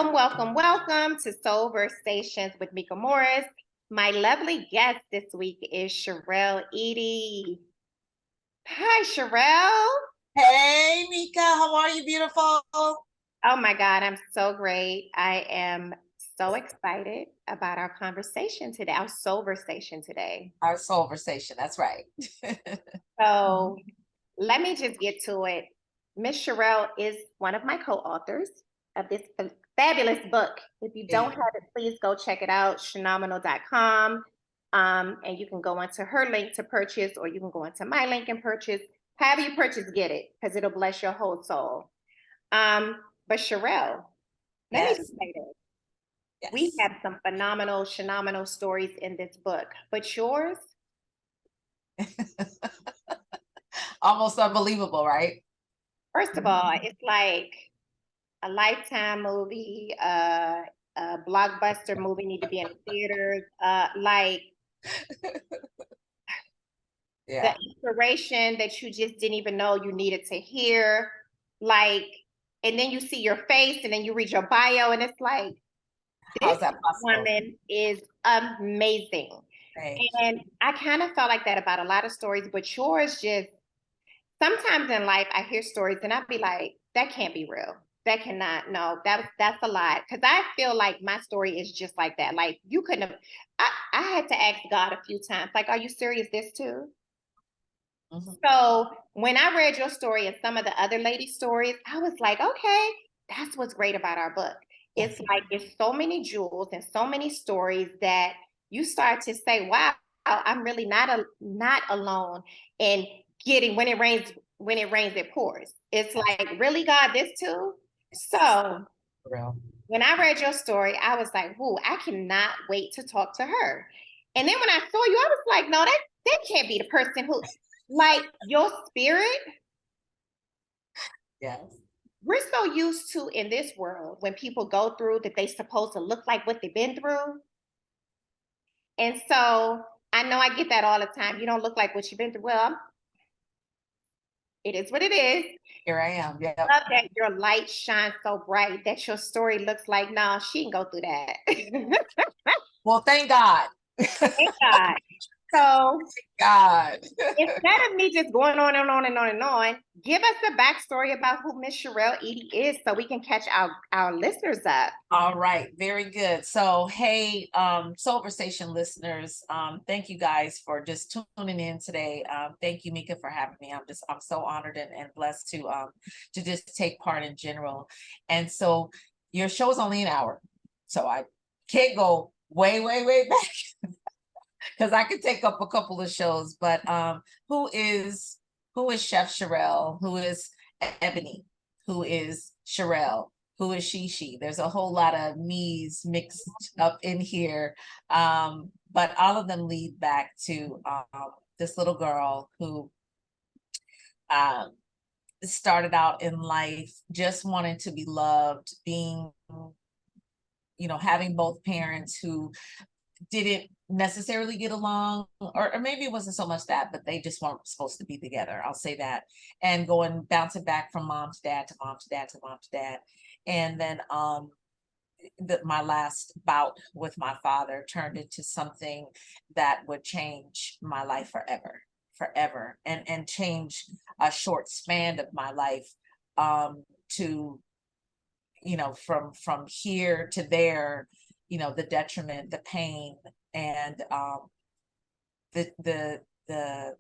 Welcome to Soulversations with Mka Morris. My lovely guest this week is Shirrell Edey. Hi, Shirrell. Hey, Mka, how are you, beautiful? Oh my God, I'm so great. I am so excited about our conversation today, our Soulversation today. Our Soulversation, that's right. So let me just get to it. Miss Shirrell is one of my co-authors of this fabulous book. If you don't have it, please go check it out, Shenomenal.com. And you can go onto her link to purchase, or you can go into my link and purchase. However you purchase, get it, because it'll bless your whole soul. But Shirrell, let me just say this. Yes. We have some phenomenal stories in this book, but yours? Almost unbelievable, right? First of all, it's like a Lifetime movie, a blockbuster movie need to be in the theaters. Yeah. The inspiration that you just didn't even know you needed to hear. And then you see your face and then you read your bio and it's like, this How's that possible? woman is amazing. Right. And I kind of felt like that about a lot of stories, but yours just, sometimes in life I hear stories and I'd be like, that can't be real. That cannot, no, that's a lie. Cause I feel like my story is just like that. Like you couldn't have, I had to ask God a few times, like, are you serious this too? Mm-hmm. So when I read your story and some of the other ladies' stories, I was like, okay, that's what's great about our book. Yes. It's like it's so many jewels and so many stories that you start to say, wow, I'm really not alone in getting when it rains, it pours. It's like, really, God, this too? So For real. when I read your story, I was like, whoo, I cannot wait to talk to her. And then when I saw you, I was like, no, that can't be the person who, like, your spirit. Yes. We're so used to in this world when people go through that they supposed to look like what they've been through. And so I know I get that all the time. You don't look like what you've been through. Well, it is what it is. Here I am. Yeah. Love that your light shines so bright that your story looks like, no, she didn't go through that. Well, thank God. Thank God. So God. instead of me just going on and on and on and on, give us the backstory about who Miss Shirrell Edey is so we can catch our listeners up. All right, very good. So, hey, Soulversation listeners, thank you guys for just tuning in today. Thank you, Mka, for having me. I'm so honored and blessed to just take part in general. And so, your show is only an hour, so I can't go way back because I could take up a couple of shows. But who is Chef Shirrell? Who is Ebony? Who is Shirrell? Who is she? There's a whole lot of me's mixed up in here. But all of them lead back to this little girl who started out in life just wanting to be loved, being, having both parents who didn't necessarily get along, or maybe it wasn't so much that, but they just weren't supposed to be together. I'll say that. And bouncing back from mom to dad to mom to dad to mom to dad. And then my last bout with my father turned into something that would change my life forever, and change a short span of my life, to, from here to there, the detriment, the pain, and the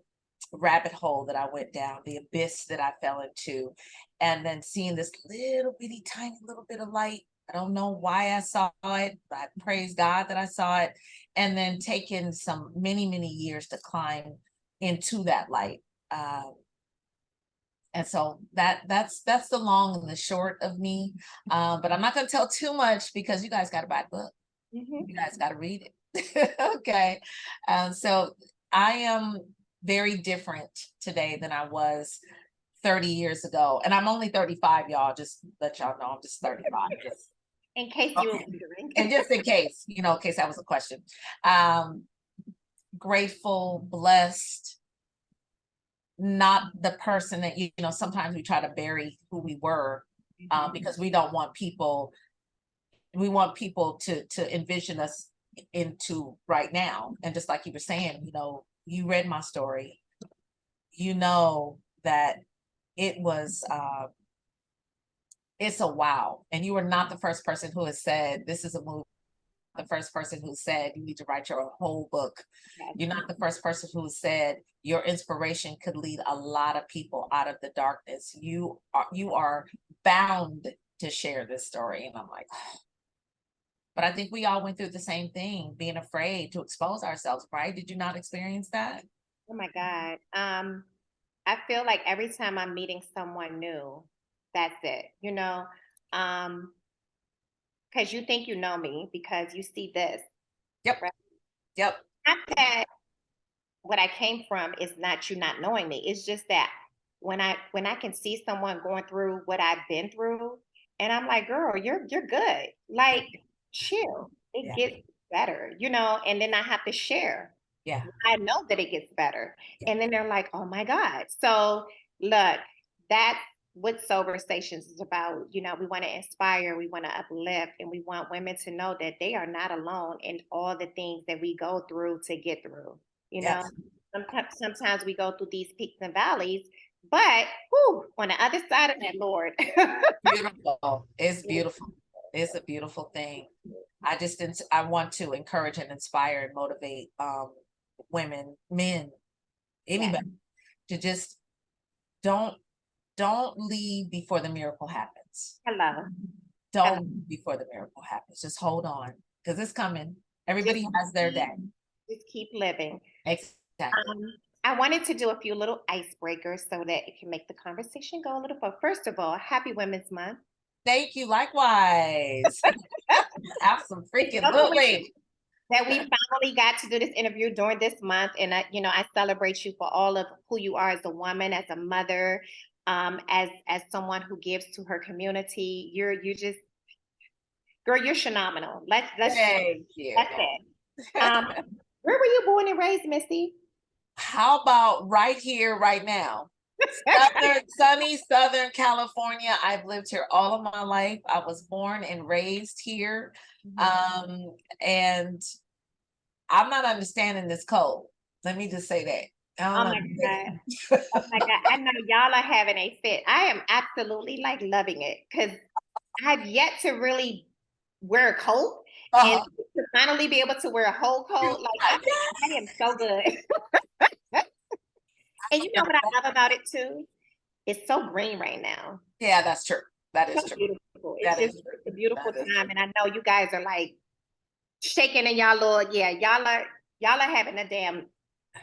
rabbit hole that I went down, the abyss that I fell into, and then seeing this little bitty tiny little bit of light. I don't know why I saw it, but I praise God that I saw it, and then taking some many years to climb into that light. And so that's the long and the short of me. But I'm not going to tell too much because you guys got to buy the book. Mm-hmm. You guys got to read it. Okay. So I am very different today than I was 30 years ago. And I'm only 35, y'all. Just let y'all know I'm just 35. In case you were wondering. And just in case, in case that was a question. Grateful, blessed, not the person that, sometimes we try to bury who we were, because we don't want people we want people to envision us into right now. And just like you were saying, you know, you read my story, you know that it was it's a wow. And you were not the first person who has said this is a movie, the first person who said you need to write your whole book. Yes. You're not the first person who said your inspiration could lead a lot of people out of the darkness. You are bound to share this story. And I'm like, but I think we all went through the same thing, being afraid to expose ourselves, right? Did you not experience that? Oh my God. I feel like every time I'm meeting someone new, that's it, you know, because you think you know me because you see this, Yep. right? Yep. Not that what I came from is not you not knowing me. It's just that when I can see someone going through what I've been through, and I'm like, girl, you're good. Like, chill. It Yeah. gets better, you know, and then I have to share. Yeah. I know that it gets better. Yeah. And then they're like, oh my God. So look, that's what Soulversations is about. You know, we want to inspire, we want to uplift, and we want women to know that they are not alone in all the things that we go through to get through. You know, Yes. sometimes we go through these peaks and valleys, but whew, on the other side of that, Lord. Beautiful. It's beautiful. It's a beautiful thing. I want to encourage and inspire and motivate women, men, Yes. anybody to just don't don't leave before the miracle happens. Hello. Don't Hello. leave before the miracle happens. Just hold on because it's coming. Everybody Just has their day. just keep living. Exactly. I wanted to do a few little icebreakers so that it can make the conversation go a little further. First of all, happy Women's Month. Thank you. Likewise. Have some It's freaking so cool Louis. that we finally got to do this interview during this month. And you know, I celebrate you for all of who you are as a woman, as a mother, as someone who gives to her community. You just, girl, you're phenomenal. Thank you. That's it. Um, where were you born and raised, Missy? How about right here, right now? Sunny Southern California. I've lived here all of my life. I was born and raised here. And I'm not understanding this cold. Let me just say that. I Oh don't my understand. God. Oh my God. I know y'all are having a fit. I am absolutely like loving it because I've yet to really wear a coat and Uh-huh. to finally be able to wear a whole coat. Like I am so good. And you know what I love about it too? It's so green right now. Yeah, that's true. That is So true. beautiful. It's That just is true. a beautiful That is true. time. And I know you guys are like shaking in y'all little, yeah, y'all are having a damn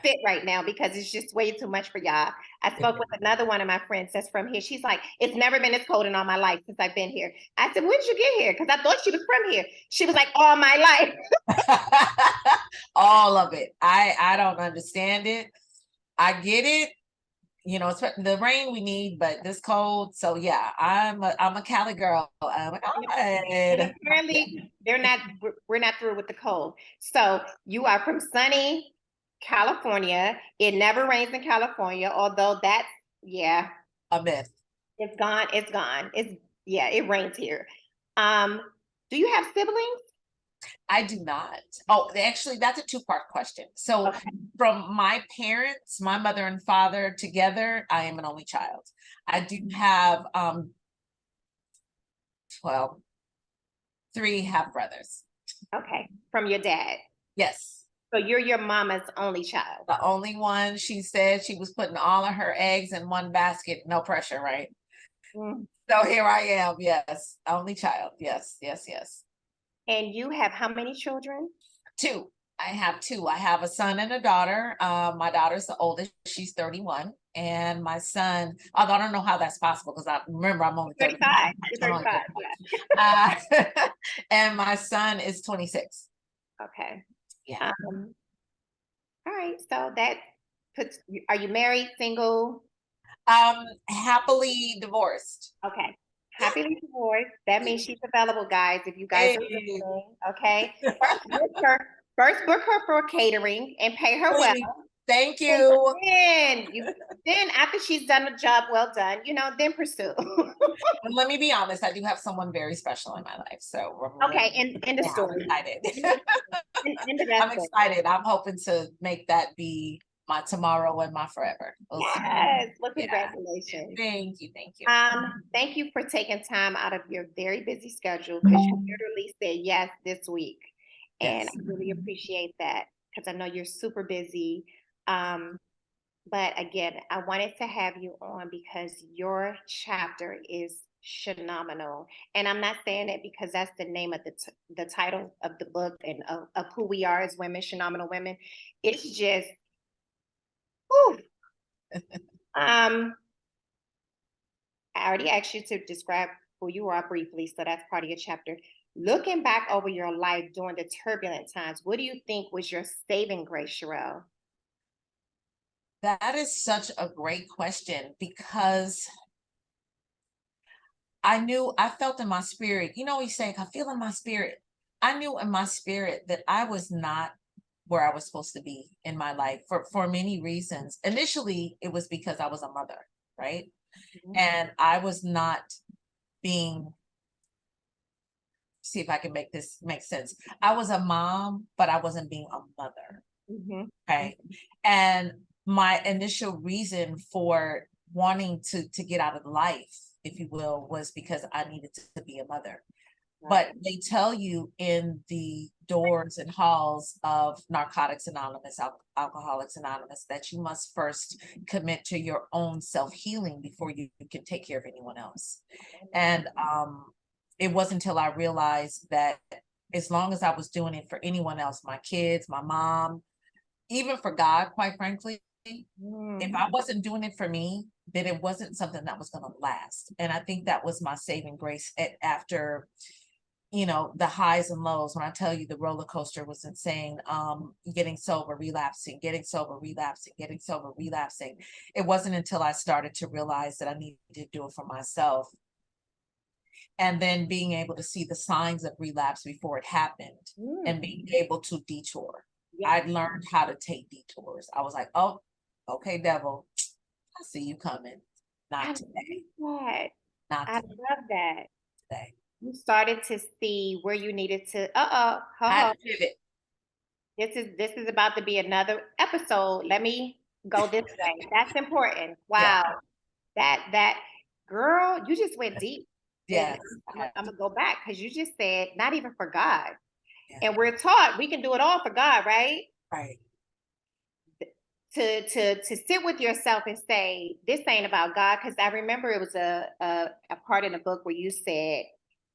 fit right now because it's just way too much for y'all. I spoke with another one of my friends that's from here. She's like, it's never been this cold in all my life since I've been here. I said, when did you get here? Because I thought she was from here. She was like, all my life. All of it. I don't understand it. I get it. You know, it's the rain we need, but this cold. So yeah, I'm a Cali girl. I'm like, all And right. apparently we're not through with the cold. So you are from sunny California. It never rains in California, although that's, yeah, A myth. it's gone. It's gone. Yeah, it rains here. Um, do you have siblings? I do not. Oh, actually, that's a two-part question. So, Okay. from my parents, my mother and father together, I am an only child. I do have well, three half brothers. Okay. From your dad. Yes. So you're your mama's only child. The only one. She said she was putting all of her eggs in one basket. No pressure, right? Mm. So here I am. Yes. Only child. Yes. Yes. Yes. And you have how many children? Two. I have two. I have a son and a daughter. My daughter's the oldest. She's 31. And my son, although I don't know how that's possible because I remember I'm only 35. 35. You're I'm only 35. 35. And my son is 26. Yeah. Okay. Yeah. All right. So that puts, are you married, single? Happily divorced. Okay. Happily divorced. That means she's available, guys, if you guys are Hey. listening. Okay. First book her, first book her for catering and pay her well. Please. Thank you. Then after she's done the job well done, then pursue. And let me be honest, I do have someone very special in my life. So Okay, in the yeah, I'm story. excited. In the best I'm way. excited. I'm hoping to make that be my tomorrow and my forever. We'll see. Yes. Well, Yeah. congratulations. Thank you. Thank you. Thank you for taking time out of your very busy schedule because you literally said yes this week. And Yes. I really appreciate that because I know you're super busy. But again, I wanted to have you on because your chapter is phenomenal. And I'm not saying it because that's the name of the title of the book and of who we are as women, Shenomenal Women. It's just, whew. I already asked you to describe who you are briefly, so that's part of your chapter. Looking back over your life during the turbulent times, what do you think was your saving grace, Shirrell? That is such a great question because I felt in my spirit, he's saying, I feel in my spirit. I knew in my spirit that I was not where I was supposed to be in my life for many reasons. Initially, it was because I was a mother, right? Mm-hmm. And I was not being, see if I can make this make sense. I was a mom, but I wasn't being a mother. Mm-hmm. Okay. And my initial reason for wanting to get out of life, if you will, was because I needed to be a mother. But they tell you in the doors and halls of Narcotics Anonymous, Alcoholics Anonymous, that you must first commit to your own self-healing before you can take care of anyone else. And it wasn't until I realized that as long as I was doing it for anyone else, my kids, my mom, even for God, quite frankly, if I wasn't doing it for me, then it wasn't something that was going to last. And I think that was my saving grace after the highs and lows. When I tell you the roller coaster was insane, getting sober, relapsing, getting sober, relapsing, getting sober, relapsing. It wasn't until I started to realize that I needed to do it for myself. And then being able to see the signs of relapse before it happened and being able to detour. Yeah. I learned how to take detours. I was like, oh, okay, devil, I see you coming. Not today. Not I today. love that. Today. You started to see where you needed to. Pivot. This is about to be another episode. Let me go this way. That's important. Wow. Yeah. That girl, you just went deep. Yes. I'm gonna go back because you just said not even for God. Yeah. And we're taught we can do it all for God, right? Right. To sit with yourself and say, this ain't about God. Because I remember it was a part in the book where you said,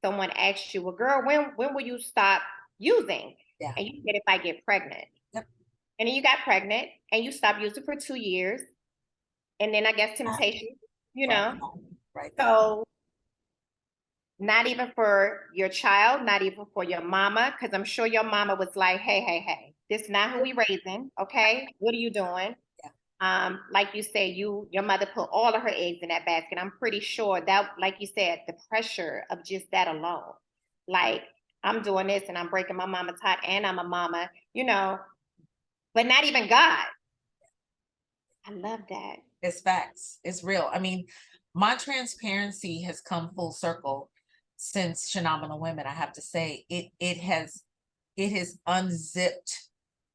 someone asked you, well, girl, when will you stop using? Yeah. And you said, if I get pregnant. Yep. And then you got pregnant and you stopped using for 2 years. And then I guess temptation, Right. So not even for your child, not even for your mama, because I'm sure your mama was like, hey, this is not who we raising, okay? What are you doing? Yeah. Like you said, your mother put all of her eggs in that basket. I'm pretty sure that, like you said, the pressure of just that alone, like I'm doing this and I'm breaking my mama's heart and I'm a mama, but not even God. I love that. It's facts. It's real. I mean, my transparency has come full circle since Shenomenal Women. I have to say it has unzipped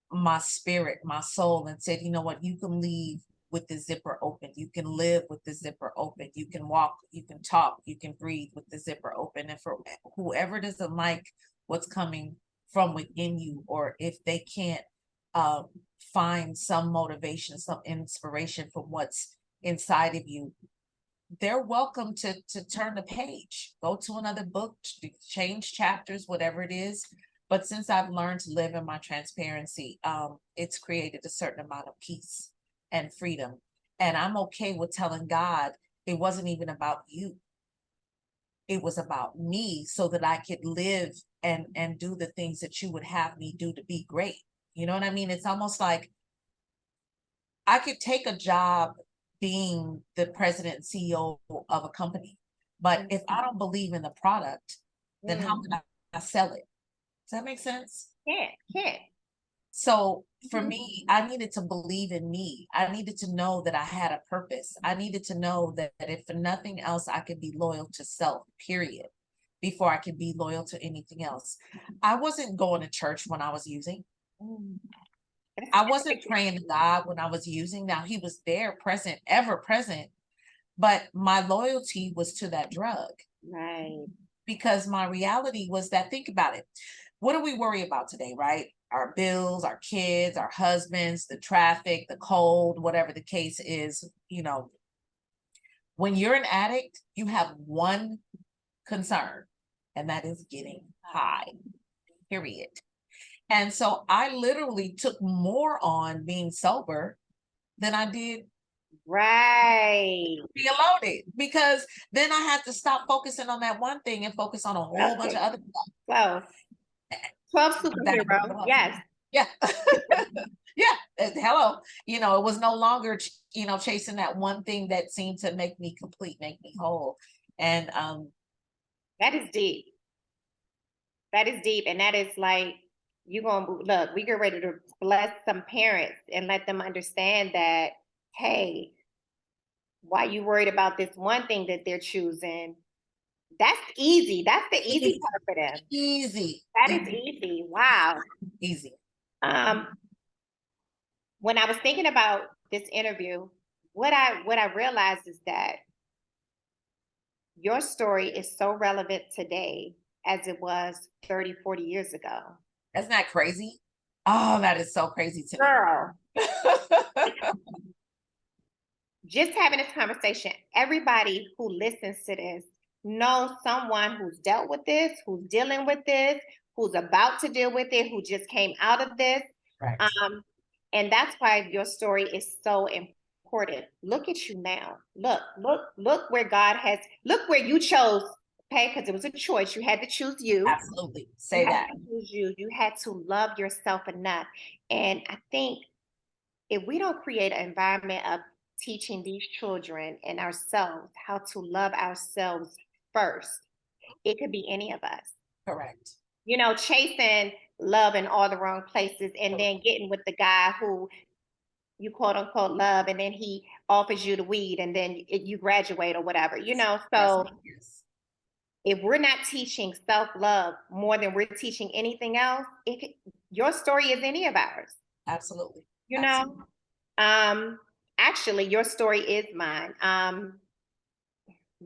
my spirit, my soul, and said, you know what, you can leave with the zipper open. You can live with the zipper open. You can walk, you can talk, you can breathe with the zipper open. And for whoever doesn't like what's coming from within you, or if they can't find some motivation, some inspiration from what's inside of you, they're welcome to turn the page, go to another book, change chapters, whatever it is. But since I've learned to live in my transparency, it's created a certain amount of peace and freedom. And I'm okay with telling God it wasn't even about you. It was about me, so that I could live and do the things that you would have me do to be great. You know what I mean? It's almost like I could take a job being the president and CEO of a company, but if I don't believe in the product, then how can I sell it? Does that make sense? Can't. So for me, I needed to believe in me. I needed to know that I had a purpose. I needed to know that if for nothing else, I could be loyal to self, period, before I could be loyal to anything else. I wasn't going to church when I was using. Mm. I wasn't praying to God when I was using. Now he was there, present, ever present, but my loyalty was to that drug. Right. Because my reality was that, think about it. What do we worry about today, right? Our bills, our kids, our husbands, the traffic, the cold, whatever the case is. When you're an addict, you have one concern, and that is getting high, period. And so I literally took more on being sober than I did Right. being loaded, because then I had to stop focusing on that one thing and focus on a whole bunch of other stuff. So 12 that superhero. Yes. Yeah. Yeah. Hello. It was no longer, chasing that one thing that seemed to make me complete, make me whole. And That is deep. That is deep. And that is like, you're going to look, we get ready to bless some parents and let them understand that, hey, why you worried about this one thing that they're choosing? That's easy. That's the easy part for them. Easy. That is easy. Wow. Easy. When I was thinking about this interview, what I realized is that your story is so relevant today as it was 30, 40 years ago. Isn't that crazy? Oh, that is so crazy to Girl, me. just having this conversation, everybody who listens to this knows someone who's dealt with this, who's dealing with this, who's about to deal with it, who just came out of this. Right. And that's why your story is so important. Look at you now. Look where God has, look where you chose, okay? Because it was a choice. You had to choose you. Absolutely. Say that. You had to love yourself enough. And I think if we don't create an environment of teaching these children and ourselves how to love ourselves first, it could be any of us. Correct. Chasing love in all the wrong places and then getting with the guy who you quote unquote love, and then he offers you the weed and then you graduate or whatever, so Yes. if we're not teaching self-love more than we're teaching anything else, your story is any of ours. Absolutely. Absolutely. Actually your story is mine.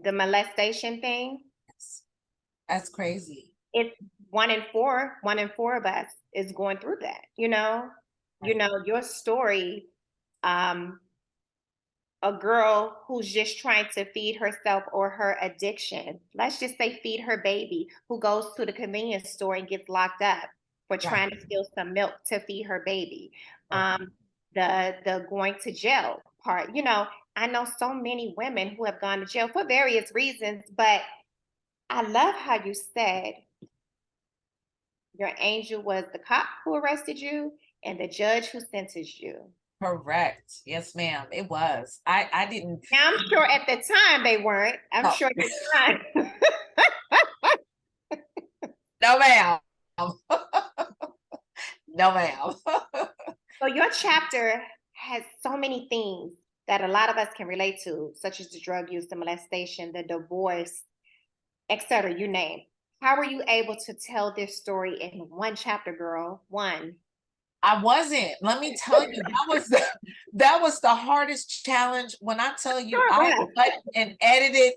The molestation thing, yes. That's crazy. It's one in four of us is going through that, right. Your story, a girl who's just trying to feed herself or her addiction, let's just say feed her baby, who goes to the convenience store and gets locked up for trying to steal some milk to feed her baby. The going to jail part, I know so many women who have gone to jail for various reasons, but I love how you said your angel was the cop who arrested you and the judge who sentenced you. Correct. Yes, ma'am. It was. I didn't. Now, I'm sure at the time they weren't. I'm sure at the time. No, ma'am. No, ma'am. So your chapter has so many things that a lot of us can relate to, such as the drug use, the molestation, the divorce, etc. You name. How were you able to tell this story in one chapter, girl? One. I wasn't. Let me tell you, that was the hardest challenge. When I tell you, I cut and edited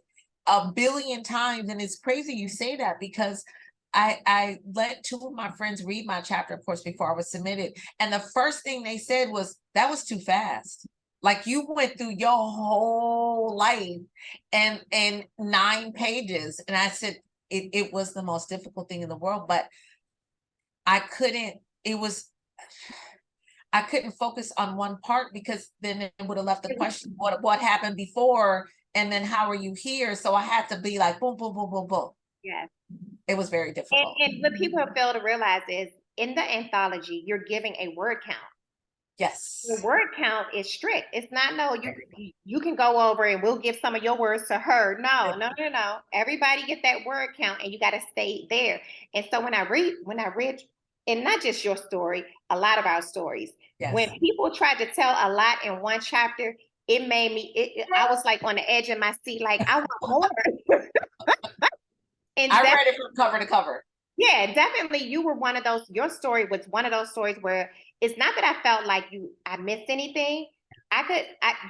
a billion times, and it's crazy you say that, because I let two of my friends read my chapter, of course, before I was submitted, and the first thing they said was, "That was too fast. Like, you went through your whole life and in 9 pages." And I said, it was the most difficult thing in the world, but I couldn't. I couldn't focus on one part, because then it would have left the question, what happened before, and then how are you here? So I had to be like, boom, boom, boom, boom, boom. Yes. It was very difficult. And what people fail to realize is in the anthology, you're giving a word count. Yes. The word count is strict. It's not, no, you can go over and we'll give some of your words to her. No. Everybody get that word count and you got to stay there. And so when I read and not just your story, a lot of our stories. When Yes. people tried to tell a lot in one chapter, it made me, I was like on the edge of my seat, like, I want more. And I read it from cover to cover. yeah, definitely. You were one of those, your story was one of those stories where it's not that I felt like I missed anything.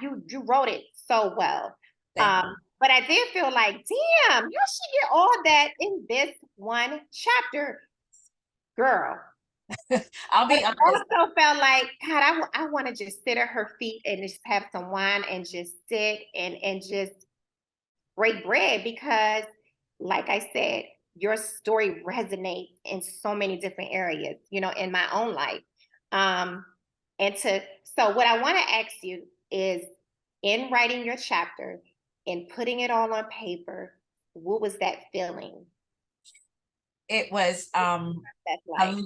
You wrote it so well. Thank you. But I did feel like, damn, you should get all that in this one chapter, girl. I'll But be I honest. also felt like, God, I want to just sit at her feet and just have some wine and just sit and just break bread because, like I said, your story resonates in so many different areas, in my own life. Um, so what I want to ask you is, in writing your chapter and putting it all on paper, what was that feeling? It was That's like,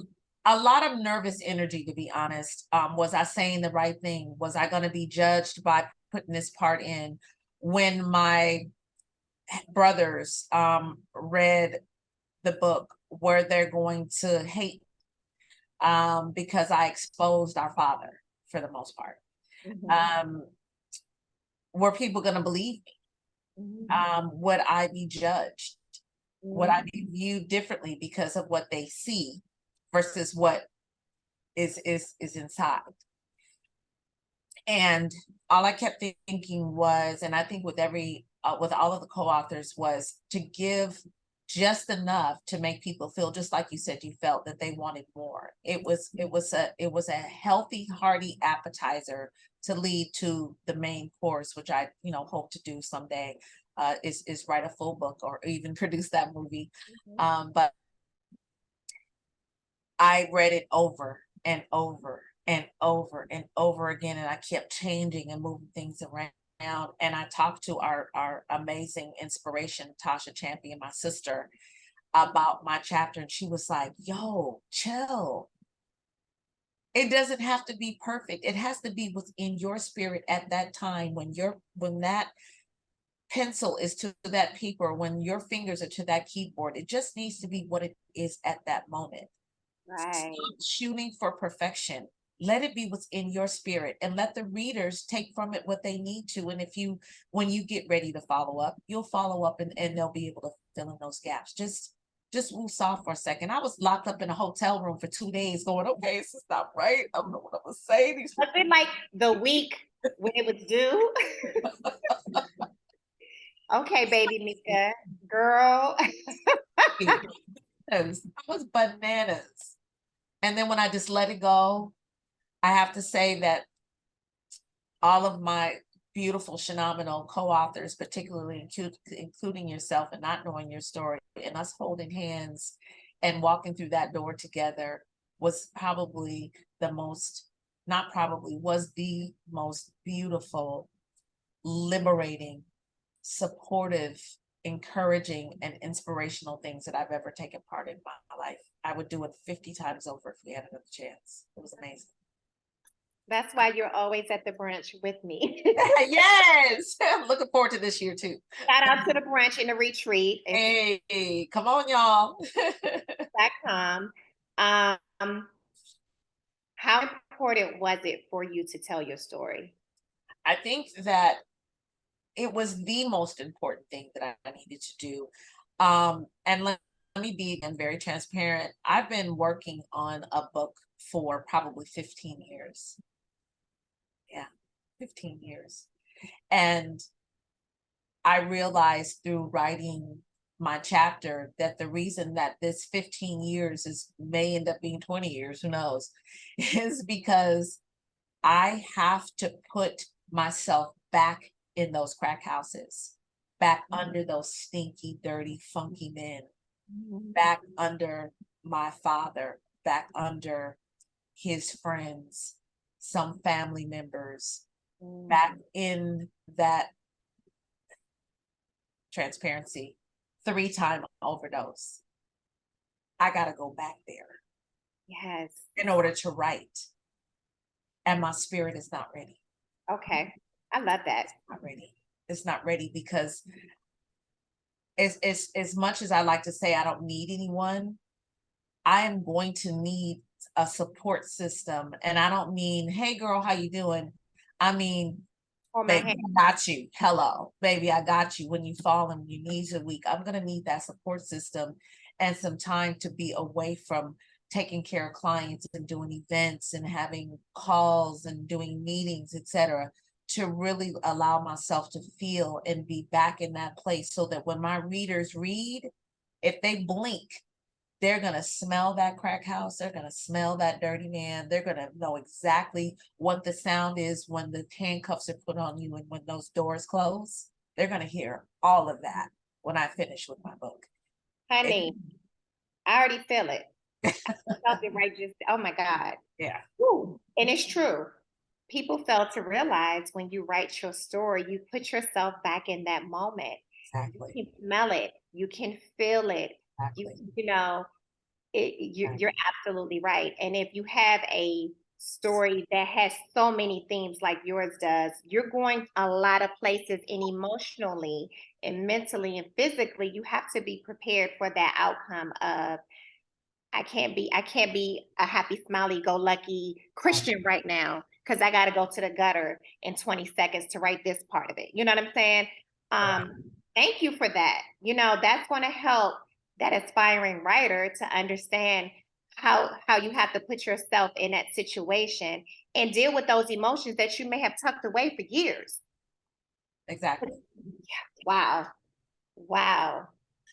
a lot of nervous energy, to be honest. Was I saying the right thing? Was I going to be judged by putting this part in? When my brothers read the book, were they going to hate because I exposed our father for the most part? mm-hmm. Were people going to believe me? Would I be judged? Would I be viewed differently because of what they see versus what is inside? And all I kept thinking was, and I think with with all of the co-authors, was to give just enough to make people feel just like you said you felt, that they wanted more. It was a healthy, hearty appetizer to lead to the main course, which I hope to do someday. Is write a full book or even produce that movie. But I read it over and over and over and over again, and I kept changing and moving things around. And I talked to our amazing inspiration, Tasha Champion, my sister, about my chapter, and she was like, "Yo, chill. It doesn't have to be perfect. It has to be within your spirit at that time when that pencil is to that paper, when your fingers are to that keyboard. It just needs to be what it is at that moment. Right. Stop shooting for perfection. Let it be what's in your spirit and let the readers take from it what they need to. And when you get ready to follow up, you'll follow up and they'll be able to fill in those gaps. Just move soft for a second. I was locked up in a hotel room for 2 days going, okay, this is not right. I don't know what I'm gonna say. Was it like the week when it was due? Okay, baby Mka, girl. I was bananas. And then when I just let it go, I have to say that all of my beautiful Shenomenal co-authors, particularly including yourself, and not knowing your story, and us holding hands and walking through that door together, was probably the most, not probably, was the most beautiful, liberating, supportive, encouraging, and inspirational things that I've ever taken part in my life. I would do it 50 times over if we had another chance. It was amazing. That's why you're always at the brunch with me. Yes, I'm looking forward to this year too. Shout out to the brunch and the retreat and Hey, come on, y'all. .com. Um, how important was it for you to tell your story? I think that it was the most important thing that I needed to do. And let me be again very transparent. I've been working on a book for probably 15 years. Yeah, 15 years. And I realized through writing my chapter that the reason that this 15 years may end up being 20 years, who knows, is because I have to put myself back in those crack houses, back under those stinky, dirty, funky men, back under my father, back under his friends, some family members, back in that transparency, 3-time overdose. I got to go back there Yes. in order to write. And my spirit is not ready. Okay. I love that. Not ready. It's not ready because as much as I like to say I don't need anyone, I am going to need a support system. And I don't mean, hey girl, how you doing? I mean, Hold my baby, hand. I got you. Hello, baby, I got you. When you fall and your knees are weak, I'm gonna need that support system and some time to be away from taking care of clients and doing events and having calls and doing meetings, etc., to really allow myself to feel and be back in that place so that when my readers read, if they blink, they're going to smell that crack house. They're going to smell that dirty man. They're going to know exactly what the sound is when the handcuffs are put on you and when those doors close. They're going to hear all of that when I finish with my book. Honey, I already feel it. I felt it right just, oh my God. Yeah. Woo. And it's true. People fail to realize when you write your story, you put yourself back in that moment. Exactly. You can smell it. You can feel it. Exactly. You know, you're absolutely right. And if you have a story that has so many themes like yours does, you're going a lot of places, and emotionally and mentally and physically, you have to be prepared for that outcome of I can't be a happy, smiley, go lucky Christian right now because I got to go to the gutter in 20 seconds to write this part of it. You know what I'm saying? Thank you for that. That's going to help that aspiring writer to understand how you have to put yourself in that situation and deal with those emotions that you may have tucked away for years. Exactly. Wow. Wow.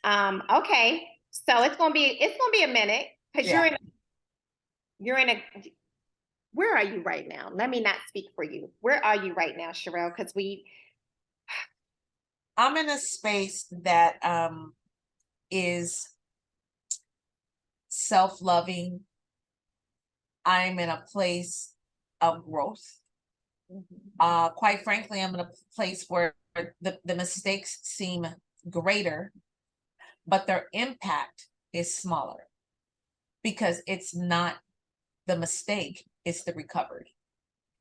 Okay. So it's gonna be a minute because Yeah. you're in a where are you right now? Let me not speak for you. Where are you right now, Shirrell? Because I'm in a space that is self-loving. I'm in a place of growth. Quite frankly, I'm in a place where the mistakes seem greater, but their impact is smaller because it's not the mistake, it's the recovery.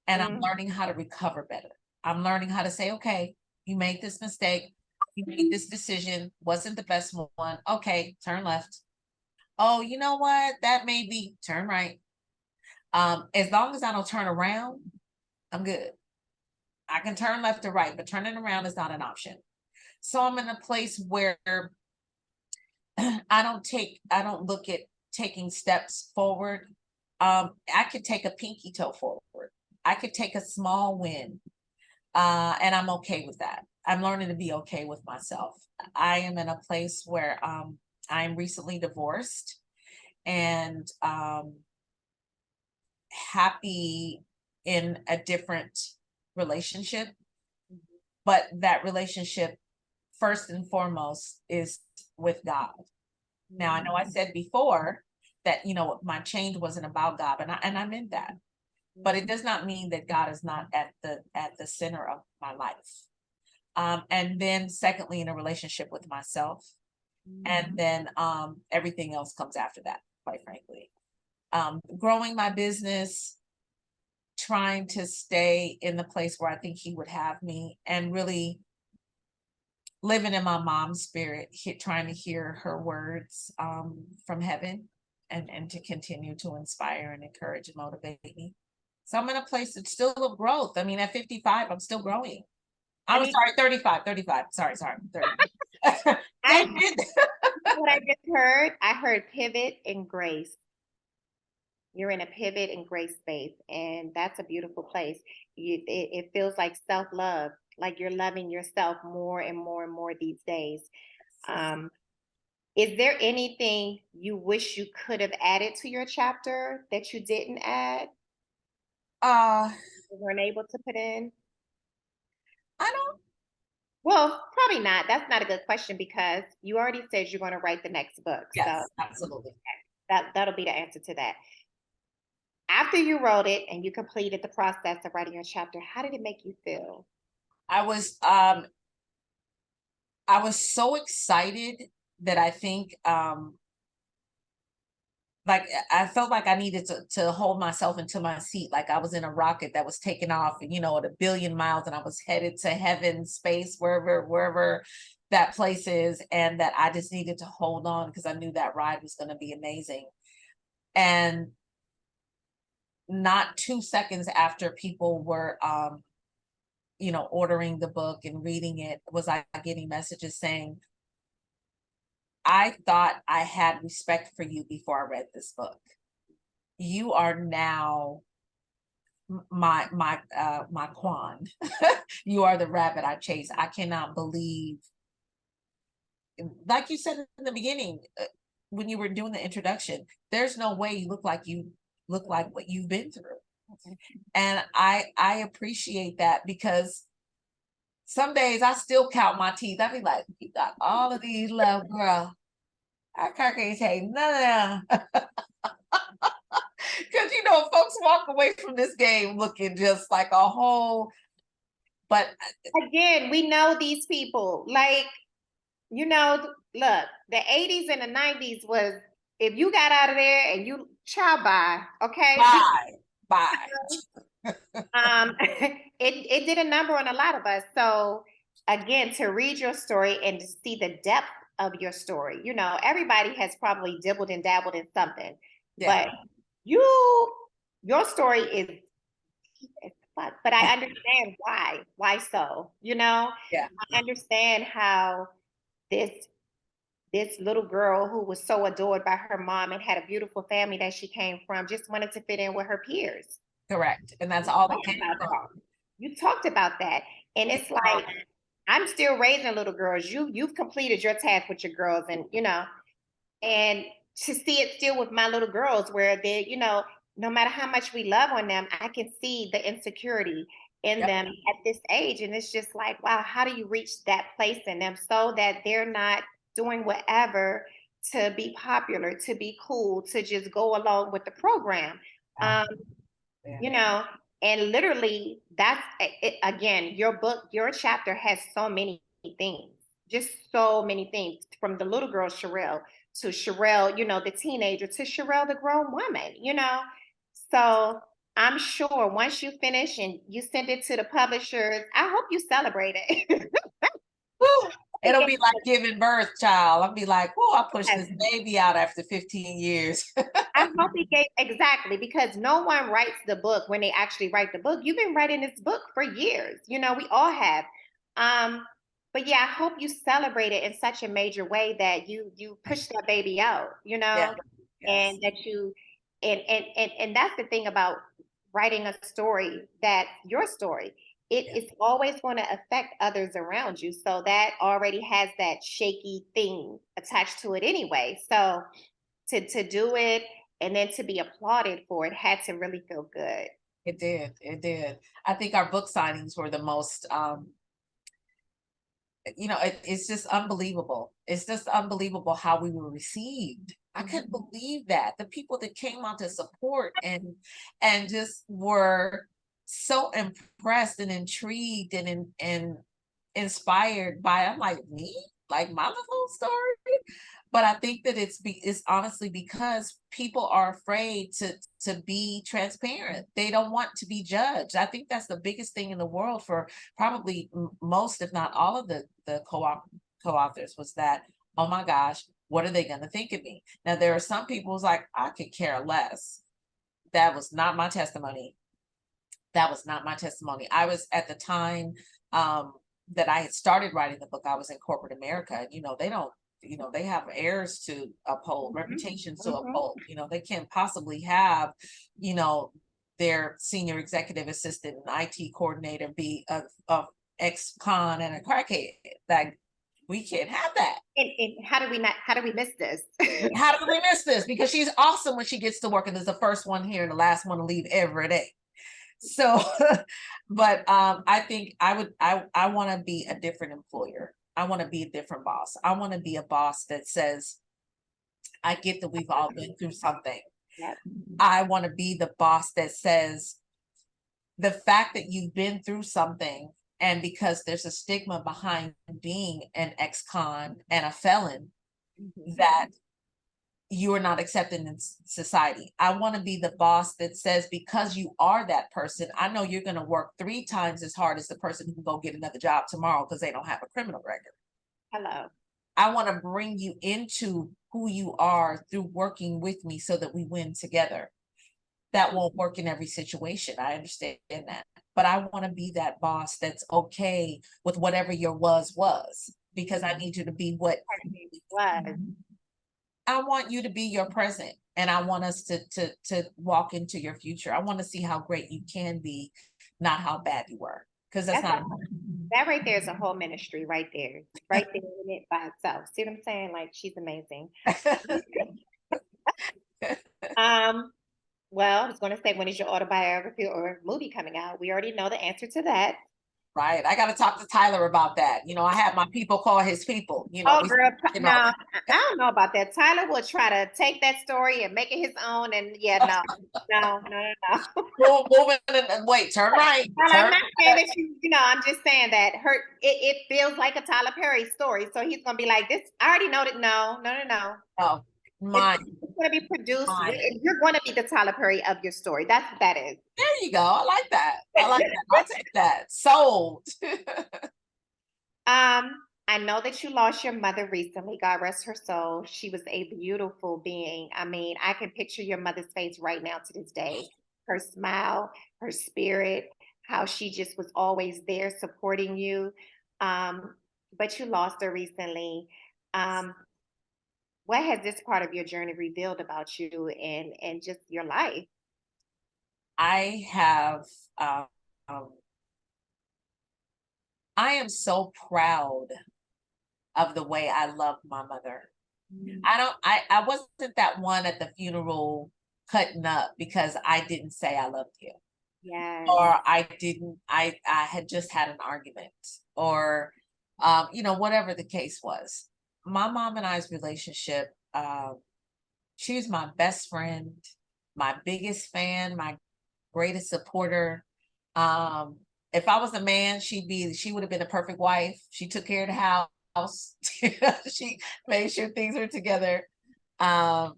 And I'm learning how to recover better. I'm learning how to say, okay, you made this mistake, you made this decision, wasn't the best one. Okay, turn left. Oh, you know what? That may be turn right. As long as I don't turn around, I'm good. I can turn left or right, but turning around is not an option. So I'm in a place where I don't look at taking steps forward. I could take a pinky toe forward. I could take a small win. And I'm okay with that. I'm learning to be okay with myself. I am in a place where I'm recently divorced and happy in a different relationship. But that relationship, first and foremost, is with God. Now, I know I said before that, my change wasn't about God, and I'm in that. But it does not mean that God is not at the center of my life. And then secondly, in a relationship with myself. And then everything else comes after that, quite frankly. Growing my business, trying to stay in the place where I think he would have me, and really living in my mom's spirit, trying to hear her words from heaven, and to continue to inspire and encourage and motivate me. So I'm in a place that's still of growth. I mean, at 55, I'm still growing. I'm sorry, 35. Sorry, 30. what I just heard, I heard pivot and grace. You're in a pivot and grace space, and that's a beautiful place. It feels like self-love, like you're loving yourself more and more and more these days. Is there anything you wish you could have added to your chapter that you didn't add? Uh, You weren't able to put in? I don't. Well, probably not. That's not a good question because you already said you're going to write the next book. So Yes, absolutely. that'll be the answer to that. After you wrote it and you completed the process of writing your chapter, how did it make you feel? I was so excited that I think like I felt like I needed to hold myself into my seat, like I was in a rocket that was taking off, at 1,000,000,000 and I was headed to heaven, space, wherever that place is, and that I just needed to hold on because I knew that ride was going to be amazing. And not 2 seconds after people were, ordering the book and reading it, was I getting messages saying, I thought I had respect for you before I read this book. You are now my Quan. You are the rabbit I chase. I cannot believe, like you said in the beginning, when you were doing the introduction, there's no way you look like what you've been through. And I appreciate that, because some days I still count my teeth. I be like, you got all of these left, girl. I can't take none of them. Because folks walk away from this game looking just like a whole. But again, we know these people. Like, look, the 80s and the 90s was, if you got out of there and you bye, okay? Bye. It did a number on a lot of us. So again, to read your story and to see the depth of your story, everybody has probably dibbled and dabbled in something, Yeah. but your story is fun. But I understand why so, Yeah. I understand how this little girl who was so adored by her mom and had a beautiful family that she came from just wanted to fit in with her peers. Correct. And that's all that came from. You talked about that. And it's like, I'm still raising little girls. You've completed your task with your girls, and and to see it still with my little girls, where they, no matter how much we love on them, I can see the insecurity in them at this age. And it's just like, wow, how do you reach that place in them so that they're not doing whatever to be popular, to be cool, to just go along with the program? And literally that's it. Again, your book, your chapter has so many things, just so many things, from the little girl Shirrell to Shirrell, the teenager, to Shirrell, the grown woman, So I'm sure once you finish and you send it to the publishers, I hope you celebrate it. It'll be like giving birth, child. I'll be like, oh, I pushed this baby out after 15 years. I hope he gave, exactly, because no one writes the book when they actually write the book. You've been writing this book for years. We all have. But yeah, I hope you celebrate it in such a major way that you push that baby out, Yeah. and that you and that's the thing about writing a story, that your story, it is always going to affect others around you. So that already has that shaky thing attached to it anyway. So to do it and then to be applauded for it had to really feel good. It did. I think our book signings were the most, it's just unbelievable. It's just unbelievable how we were received. I couldn't believe that. The people that came out to support and just were so impressed and intrigued and inspired by, I'm like, me? Like my little story? But I think that it's honestly because people are afraid to be transparent. They don't want to be judged. I think that's the biggest thing in the world for probably most, if not all of the co-authors, was that, oh my gosh, what are they going to think of me? Now there are some people who's like, I could care less. That was not my testimony. That was not my testimony. I was, at the time that I had started writing the book, I was in corporate America. They don't, they have heirs to uphold, reputations to uphold. They can't possibly have, their senior executive assistant and IT coordinator be a ex-con and a crackhead. Like, we can't have that. And how do we miss this? How do we miss this? Because she's awesome when she gets to work, and there's the first one here and the last one to leave every day. So, but I think I want to be a different employer. I want to be a different boss. I want to be a boss that says, I get that we've all been through something. Yep. I want to be the boss that says, the fact that you've been through something, and because there's a stigma behind being an ex-con and a felon, that you are not accepted in society. I want to be the boss that says, because you are that person, I know you're going to work 3 times as hard as the person who can go get another job tomorrow because they don't have a criminal record. Hello. I want to bring you into who you are through working with me so that we win together. That won't work in every situation. I understand that. But I want to be that boss that's okay with whatever your was, because I need you to be what Was. I want you to be your present. And I want us to walk into your future. I want to see how great you can be, not how bad you were. Because that's That's a, not that right there is a whole ministry right there. Right there in it by itself. See what I'm saying? Like she's amazing. Um, well, I was going to say, when is your autobiography or movie coming out? We already know the answer to that. right. I got to talk to Tyler about that. I have my people call his people. Oh, We, girl, you no, know, I don't know about that. Tyler will try to take that story and make it his own, and yeah, no, no, no, no, no. moving and wait, turn right, Well, I'm turn. not saying that I'm just saying that it feels like a Tyler Perry story. So he's gonna be like, this, I already know that. No, no, no, no. Oh, It's, mine, it's gonna be produced. mine. You're gonna be the Tyler Perry of your story. That's what that is. There you go. I like that. I like that. I'll take that. Sold. Um, I know that you lost your mother recently. God rest her soul. She was a beautiful being. I mean, I can picture your mother's face right now to this day. Her smile, her spirit, how she just was always there supporting you. Um, but you lost her recently. Um, what has this part of your journey revealed about you and just your life? I have um I am so proud of the way I loved my mother. I wasn't that one at the funeral cutting up because I didn't say I loved you. Yes. Or I had just had an argument, or whatever the case was. My mom and I's relationship, she was my best friend, my biggest fan, my greatest supporter. Um, if I was a man, she would have been a perfect wife. She took care of the house. She made sure things were together. Um,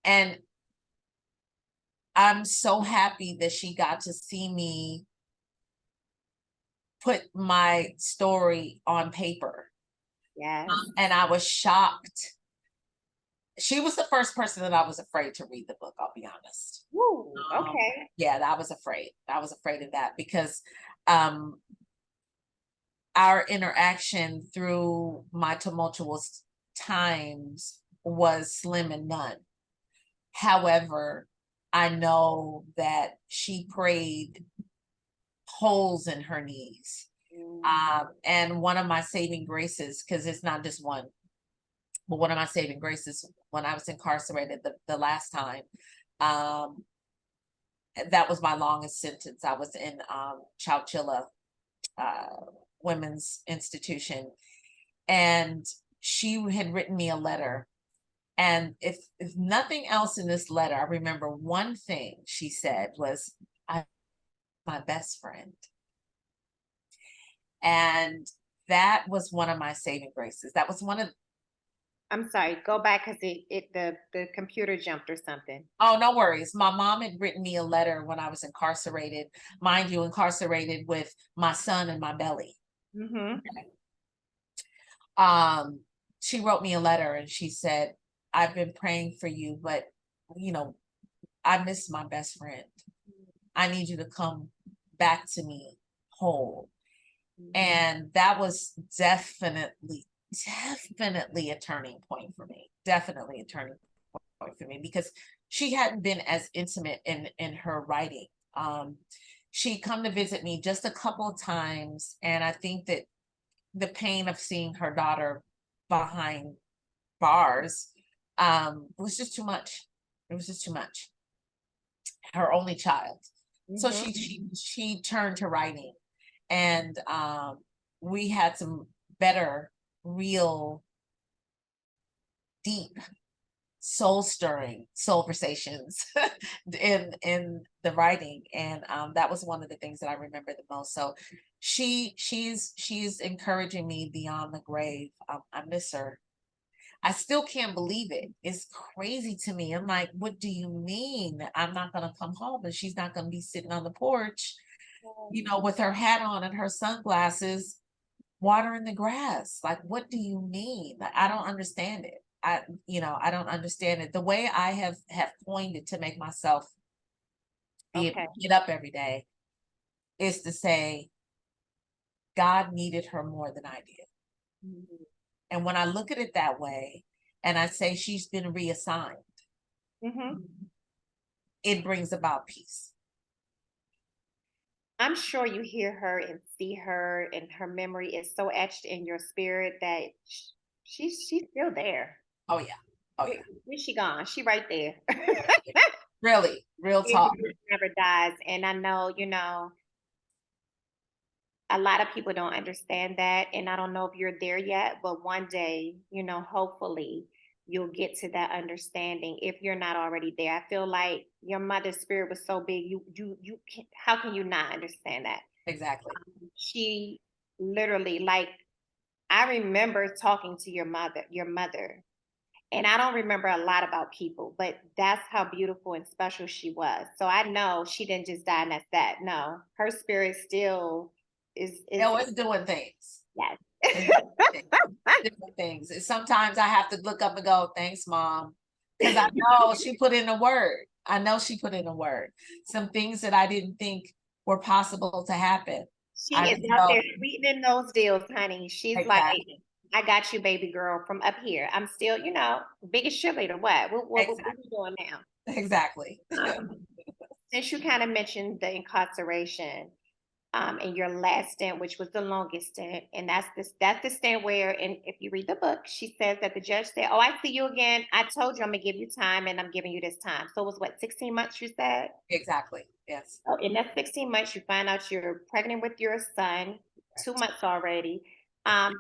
and I'm so happy that she got to see me put my story on paper. Yes. And I was shocked. She was the first person that I was afraid to read the book, I'll be honest. Woo, okay. Yeah, I was afraid. I was afraid of that because um, our interaction through my tumultuous times was slim and none. However, I know that she prayed holes in her knees. And one of my saving graces, because it's not just one, but one of my saving graces when I was incarcerated the last time, um, that was my longest sentence. I was in Chowchilla Women's Institution, and she had written me a letter. And if nothing else in this letter, I remember one thing she said was, "I'm my best friend." And that was one of my saving graces. That was one of I'm sorry, go back because the computer jumped or something. Oh, no worries. My mom had written me a letter when I was incarcerated, mind you, incarcerated with my son in my belly. Mm-hmm. Um, she wrote me a letter and she said, "I've been praying for you, but you know, I miss my best friend. I need you to come back to me whole." And that was definitely a turning point for me. Definitely a turning point for me because she hadn't been as intimate in her writing. She'd come to visit me just a couple of times, and I think that the pain of seeing her daughter behind bars was just too much. It was just too much. Her only child. So Mm-hmm. she turned to writing, and we had some better, real, deep, soul stirring Soulversations in the writing, and that was one of the things that I remember the most. So she's encouraging me beyond the grave. I miss her. I still can't believe it. It's crazy to me. I'm like, what do you mean I'm not gonna come home and she's not gonna be sitting on the porch, with her hat on and her sunglasses watering the grass. Like, what do you mean? Like, I don't understand it. I I don't understand it. The way I have coined it to make myself be able Okay. to get up every day is to say, God needed her more than I did. Mhm. And when I look at it that way, and I say she's been reassigned, Mhm. it brings about peace. I'm sure you hear her and see her, and her memory is so etched in your spirit that she's still there. Oh yeah. Oh Where, yeah. where's she gone? She right there. Really, real talk. It never dies. And I know, a lot of people don't understand that. And I don't know if you're there yet, but one day, hopefully you'll get to that understanding if you're not already there. I feel like your mother's spirit was so big. How can you not understand that? Exactly. She literally, like, I remember talking to your mother, and I don't remember a lot about people, but that's how beautiful and special she was. So I know she didn't just die and that's that. No, her spirit still is No, it's doing things. yes. It's doing things. Different things. And sometimes I have to look up and go, thanks, mom. Because I know she put in a word. I know she put in a word. Some things that I didn't think were possible to happen. She I is didn't out know. there sweetening those deals, honey. She's like, Exactly. I got you, baby girl, from up here. I'm still, biggest cheerleader. What Exactly. we doing now? Exactly. Since you kind of mentioned the incarceration, in your last stint, which was the longest stint, and that's the stint where, and if you read the book, she says that the judge said, "Oh, I see you again. I told you I'm gonna give you time, and I'm giving you this time." So it was what, 16 months? You said. Exactly. Yes. Oh, in that 16 months, you find out you're pregnant with your son, 2 months already. Um,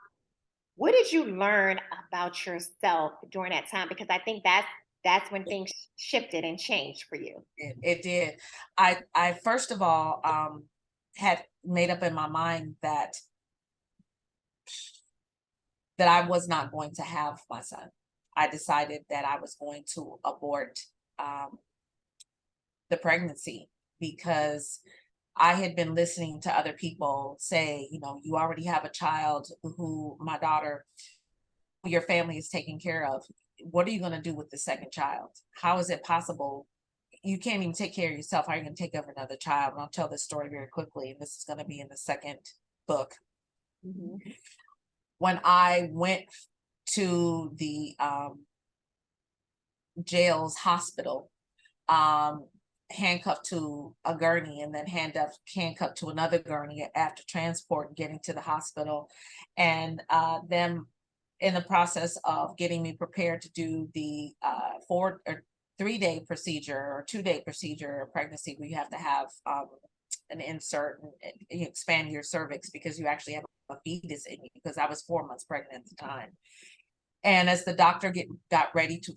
what did you learn about yourself during that time? Because I think that's when things shifted and changed for you. It did. I first of all had made up in my mind that I was not going to have my son. I decided that I was going to abort um, the pregnancy because I had been listening to other people say, you already have a child who my daughter, who your family is taking care of. What are you going to do with the second child? How is it possible? You can't even take care of yourself. How are you going to take over another child? And I'll tell this story very quickly. And this is going to be in the second book. Mhm. When I went to the jail's hospital, um, handcuffed to a gurney and then handcuffed to another gurney after transport and getting to the hospital, and them in the process of getting me prepared to do the 4 or 3 day procedure or 2 day procedure of pregnancy where you have to have an insert and you expand your cervix because you actually have a fetus in you, because I was 4 months pregnant at the time. And as the doctor got ready to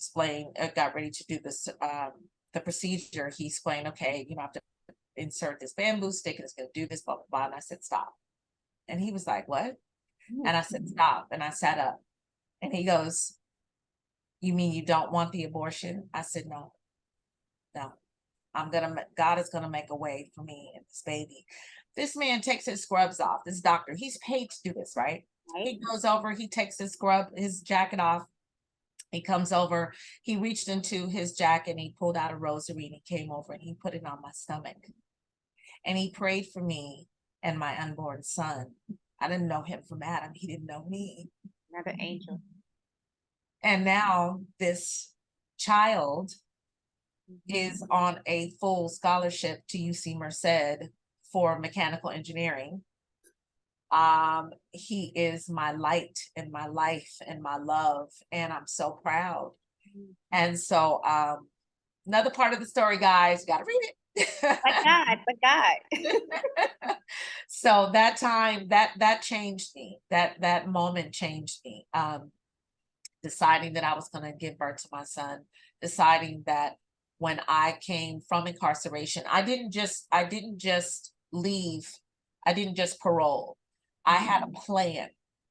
got ready to do this, the procedure, he explained, okay, you have to insert this bamboo stick and it's going to do this, blah, blah, blah. And I said, stop. And he was like, what? And I said, stop. And I sat up and he goes, you mean you don't want the abortion? I said, no, no. God is going to make a way for me and this baby. This man takes his scrubs off. This doctor, he's paid to do this, right? Right? He goes over, he takes his jacket off. He comes over, he reached into his jacket and he pulled out a rosary and he came over and he put it on my stomach. And he prayed for me and my unborn son. I didn't know him from Adam. He didn't know me. Another angel. And now this child Mhm. is on a full scholarship to UC Merced for mechanical engineering. He is my light and my life and my love, and I'm so proud. And so another part of the story, guys, you got to read But God. it. So that time, that changed me. That moment changed me. Deciding that I was going to give birth to my son, deciding that when I came from incarceration, I didn't just leave, I didn't just parole. I had a plan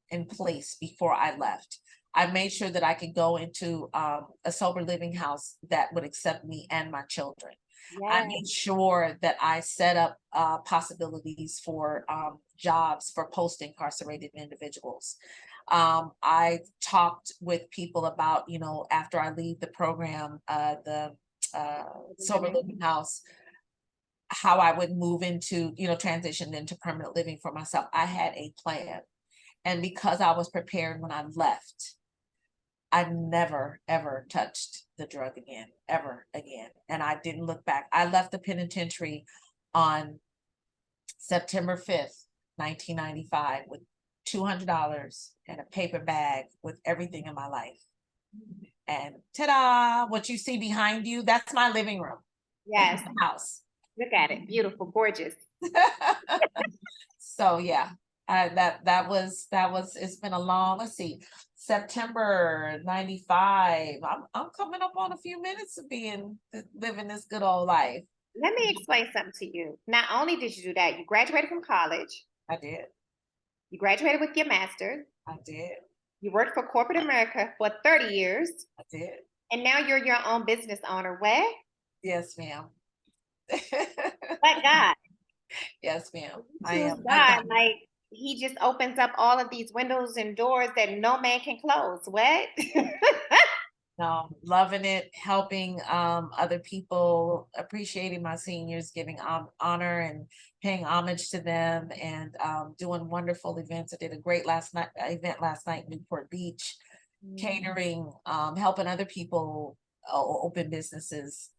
in place before I left. I made sure that I could go into a sober living house that would accept me and my children. I Yes. made sure that I set up possibilities for jobs for post-incarcerated individuals. I've talked with people about, you know, after I leave the program, the Sober Living House, how I would move into, you know, transition into permanent living for myself. I had a plan. And because I was prepared when I left, I never, ever touched the drug again, ever again. And I didn't look back. I left the penitentiary on September 5th, 1995, with $200 and a paper bag with everything in my life. And ta-da, what you see behind you, that's my living room. Yes. House. Look at it. Beautiful, gorgeous. So yeah, that was, it's been a long, let's see, September 95. I'm coming up on a few minutes of living this good old life. Let me explain something to you. Not only did you do that, you graduated from college. I did. You graduated with your master's. I did. You worked for corporate America for 30 years. I did. And now you're your own business owner. What? Yes, ma'am. But God. Yes, ma'am. I am. God, like he just opens up all of these windows and doors that no man can close. What? No, loving it, helping other people, appreciating my seniors, giving honor and paying homage to them, and doing wonderful events. I did a great event last night in Newport Beach, catering, helping other people open businesses.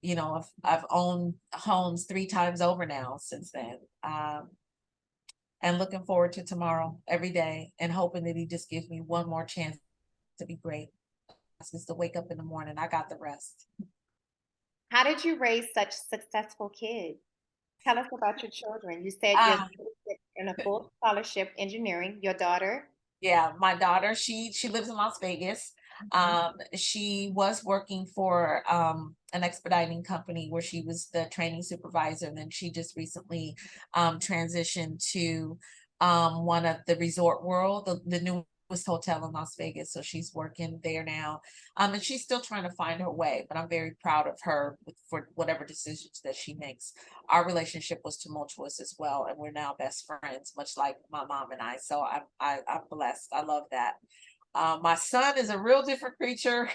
You know, I've owned homes 3 times over now since then. And looking forward to tomorrow every day, and hoping that he just gives me one more chance to be great. Is to wake up in the morning. I got the rest. How did you raise such successful kids? Tell us about your children. You said you're in a full scholarship engineering. Your daughter? Yeah, my daughter, she lives in Las Vegas. She was working for an expediting company where she was the training supervisor, and then she just recently transitioned to one of the Resort World, the newest hotel in Las Vegas. So she's working there now. And she's still trying to find her way, but I'm very proud of her for whatever decisions that she makes. Our relationship was tumultuous as well, and we're now best friends, much like my mom and I. So I'm blessed. I love that. My son is a real different creature.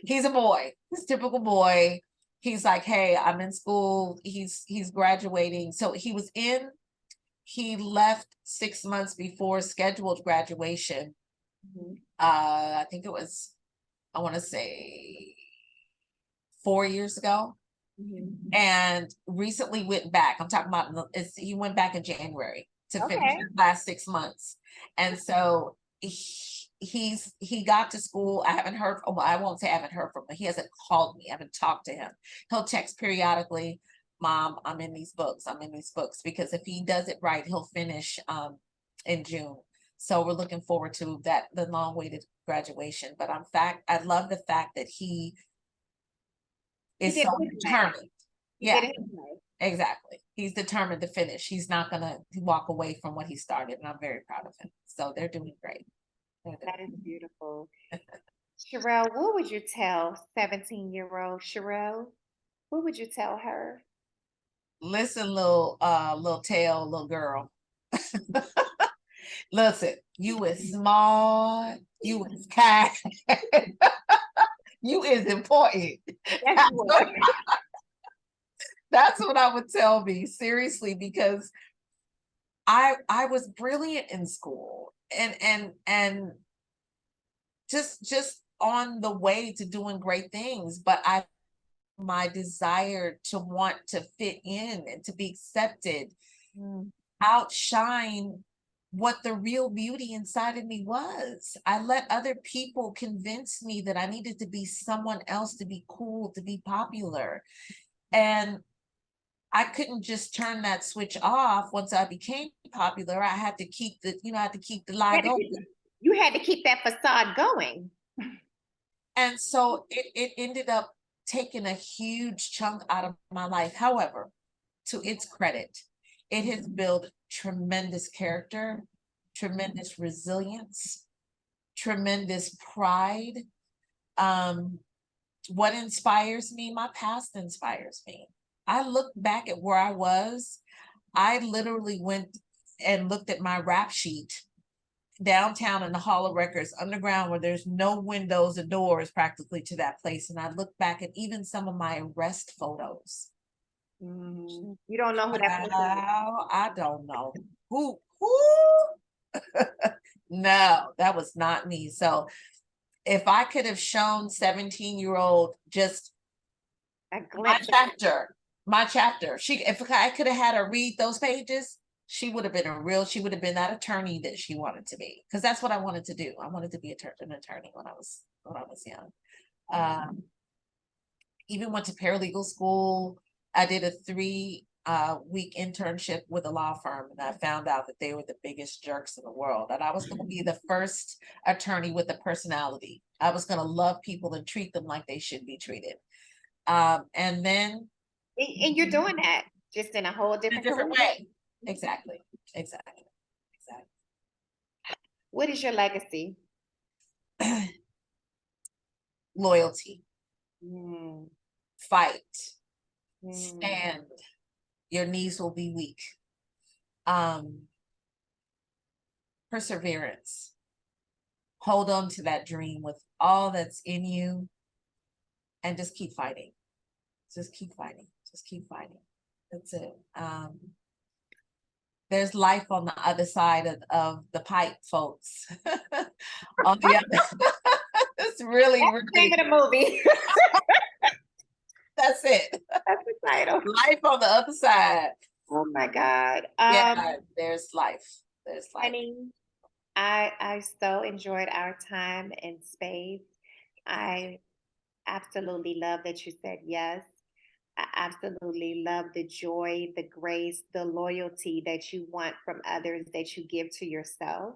He's a boy. He's a typical boy. He's like, hey, I'm in school. He's graduating. So he left 6 months before scheduled graduation. I think it was, I want to say 4 years ago. And recently went back. I'm talking about, he went back in January to finish the last 6 months. And so he got to school. I haven't heard, well, I won't say I haven't heard from him. He hasn't called me. I haven't talked to him. He'll text periodically, Mom, I'm in these books. I'm in these books. Because if he does it right, he'll finish in June. So we're looking forward to that, the long-awaited graduation. But I love the fact that he is so determined. Yeah, exactly. He's determined to finish. He's not gonna walk away from what he started, and I'm very proud of him. So they're doing great. That is beautiful. Shirrell, what would you tell 17-year-old Shirrell? What would you tell her? Listen, little tail, little girl. Listen, you is smart, you is kind, you is important. Yes, that's what I would tell me, seriously, because I was brilliant in school, and just on the way to doing great things, but my desire to want to fit in and to be accepted outshine what the real beauty inside of me was. I let other people convince me that I needed to be someone else to be cool, to be popular. And I couldn't just turn that switch off once I became popular. I had to keep the lie going. You had to keep that facade going. And so it ended up taking a huge chunk out of my life. However, to its credit, it has built tremendous character, tremendous resilience, tremendous pride. What inspires me? My past inspires me. I look back at where I was. I literally went and looked at my rap sheet downtown in the Hall of Records underground, where there's no windows or doors practically to that place. And I look back at even some of my arrest photos. You don't know who that person is. Wow, I don't know who. No, that was not me. So if I could have shown 17-year-old just A my glimpse. chapter, if I could have had her read those pages, she would have been that attorney that she wanted to be. Because that's what I wanted to do. I wanted to be an attorney when I was young. Even went to paralegal school. I did a 3-week internship with a law firm, and I found out that they were the biggest jerks in the world. And I was going to be the first attorney with a personality. I was going to love people and treat them like they should be treated. And then, And you're doing that just in a whole in a different different career. way. Exactly. What is your legacy? Loyalty, Mm, fight, mm. stand. Your knees will be weak. Perseverance. Hold on to that dream with all that's in you, and just keep fighting. Just keep fighting. Just keep fighting. That's it. There's life on the other side of the pipe, folks. On the other, it's really, That's the name of the movie. that's it. That's the title. Life on the other side. Oh my God. Yeah, there's life. There's life. Honey, I so enjoyed our time in space. I absolutely love that you said yes. I absolutely love the joy, the grace, the loyalty that you want from others that you give to yourself.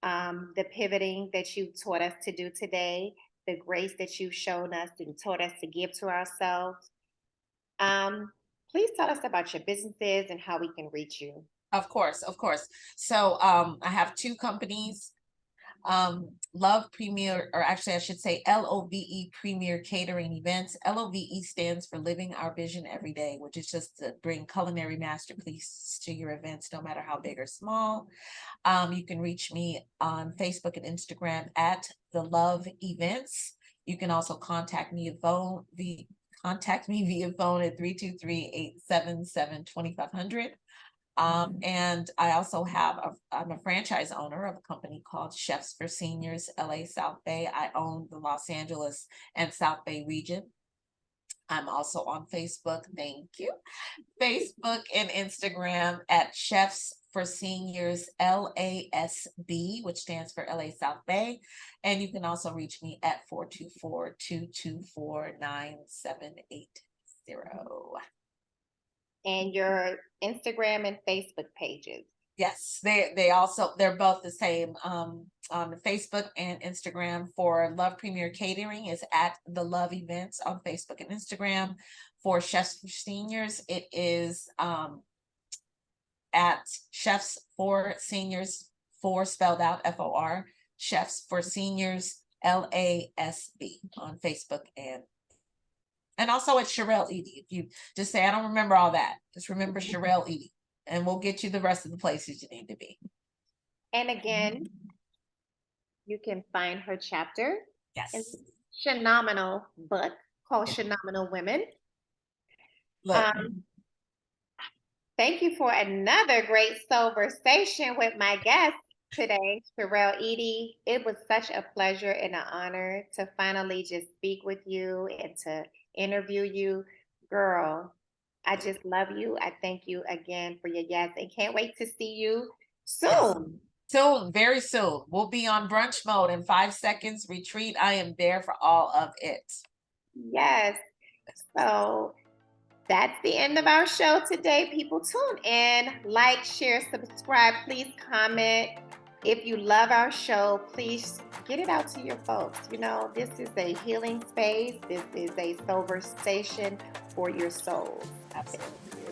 The pivoting that you taught us to do today, the grace that you've shown us and taught us to give to ourselves. Please tell us about your businesses and how we can reach you. Of course, of course. So I have 2 companies. Love Premier, or actually I should say LOVE Premier Catering Events. LOVE stands for Living Our Vision Every Day, which is just to bring culinary masterpieces to your events, no matter how big or small. You can reach me on Facebook and Instagram at The Love Events. You can also contact me via phone at 323-877-2500. And I also I'm a franchise owner of a company called Chefs for Seniors, LA South Bay. I own the Los Angeles and South Bay region. I'm also on Facebook, thank you. Facebook and Instagram at Chefs for Seniors, LASB, which stands for LA South Bay. And you can also reach me at 424-224-9780. And your Instagram and Facebook pages. Yes, they're both the same. On Facebook and Instagram for Love Premier Catering is at The Love Events on Facebook and Instagram. For Chefs for Seniors, it is at Chefs for Seniors, 4 spelled out FOR, Chefs for Seniors LASB on Facebook and also at Shirrell Edey. If you just say, I don't remember all that, just remember Shirrell Edey, and we'll get you the rest of the places you need to be. And again, you can find her chapter in Yes. Shenomenal book called Shenomenal Women. Look, Thank you for another great Soulversation with my guest today, Shirrell Edey. It was such a pleasure and an honor to finally just speak with you and to interview you. Girl, I just love you. I thank you again for your yes and can't wait to see you soon. Soon, very soon. We'll be on brunch mode in 5 seconds. Retreat. I am there for all of it. Yes. So that's the end of our show today. People, tune in, like, share, subscribe. Please comment. If you love our show, please get it out to your folks. You know, this is a healing space. This is a Soulversation for your soul. Absolutely.